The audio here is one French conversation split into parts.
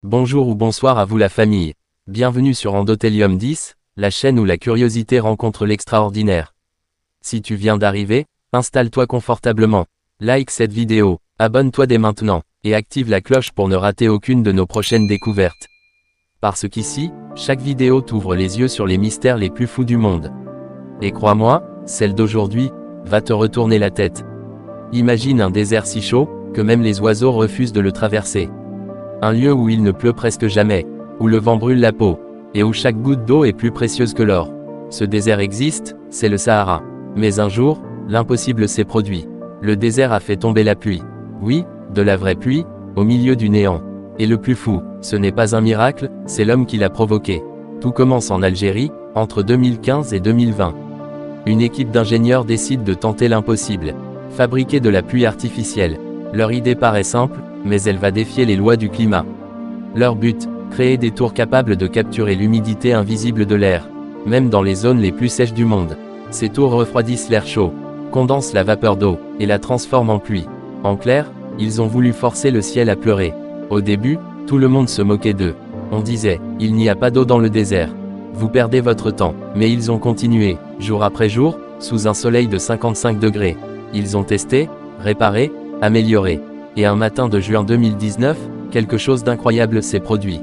Bonjour ou bonsoir à vous la famille. Bienvenue sur Endothélium 10, la chaîne où la curiosité rencontre l'extraordinaire. Si tu viens d'arriver, installe-toi confortablement. Like cette vidéo, abonne-toi dès maintenant, et active la cloche pour ne rater aucune de nos prochaines découvertes. Parce qu'ici, chaque vidéo t'ouvre les yeux sur les mystères les plus fous du monde. Et crois-moi, celle d'aujourd'hui va te retourner la tête. Imagine un désert si chaud, que même les oiseaux refusent de le traverser. Un lieu où il ne pleut presque jamais, où le vent brûle la peau, et où chaque goutte d'eau est plus précieuse que l'or. Ce désert existe, c'est le Sahara. Mais un jour, l'impossible s'est produit. Le désert a fait tomber la pluie. Oui, de la vraie pluie, au milieu du néant. Et le plus fou, ce n'est pas un miracle, c'est l'homme qui l'a provoqué. Tout commence en Algérie, entre 2015 et 2020. Une équipe d'ingénieurs décide de tenter l'impossible. Fabriquer de la pluie artificielle. Leur idée paraît simple, mais elle va défier les lois du climat. Leur but, créer des tours capables de capturer l'humidité invisible de l'air, même dans les zones les plus sèches du monde. Ces tours refroidissent l'air chaud, condensent la vapeur d'eau, et la transforment en pluie. En clair, ils ont voulu forcer le ciel à pleurer. Au début, tout le monde se moquait d'eux. On disait, il n'y a pas d'eau dans le désert. Vous perdez votre temps. Mais ils ont continué, jour après jour, sous un soleil de 55 degrés. Ils ont testé, réparé, amélioré. Et un matin de juin 2019, quelque chose d'incroyable s'est produit.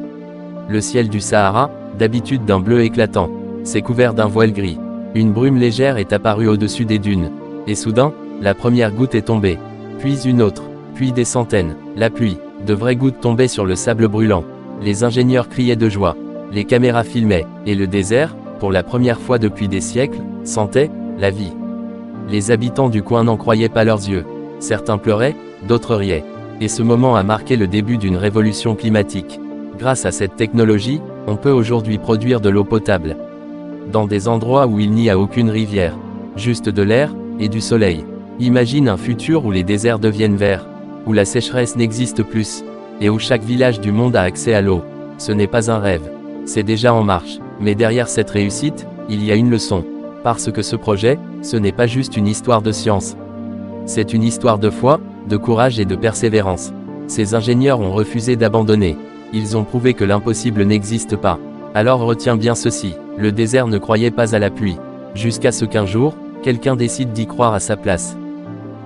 Le ciel du Sahara, d'habitude d'un bleu éclatant, s'est couvert d'un voile gris. Une brume légère est apparue au-dessus des dunes. Et soudain, la première goutte est tombée. Puis une autre, puis des centaines. La pluie, de vraies gouttes tombaient sur le sable brûlant. Les ingénieurs criaient de joie. Les caméras filmaient, et le désert, pour la première fois depuis des siècles, sentait la vie. Les habitants du coin n'en croyaient pas leurs yeux. Certains pleuraient, d'autres riaient. Et ce moment a marqué le début d'une révolution climatique. Grâce à cette technologie, on peut aujourd'hui produire de l'eau potable. Dans des endroits où il n'y a aucune rivière. Juste de l'air, et du soleil. Imagine un futur où les déserts deviennent verts. Où la sécheresse n'existe plus. Et où chaque village du monde a accès à l'eau. Ce n'est pas un rêve. C'est déjà en marche. Mais derrière cette réussite, il y a une leçon. Parce que ce projet, ce n'est pas juste une histoire de science. C'est une histoire de foi, de courage et de persévérance. Ces ingénieurs ont refusé d'abandonner. Ils ont prouvé que l'impossible n'existe pas. Alors retiens bien ceci, le désert ne croyait pas à la pluie. Jusqu'à ce qu'un jour, quelqu'un décide d'y croire à sa place.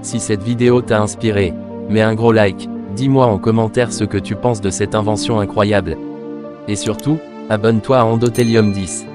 Si cette vidéo t'a inspiré, mets un gros like, dis-moi en commentaire ce que tu penses de cette invention incroyable. Et surtout, abonne-toi à Endothélium 10.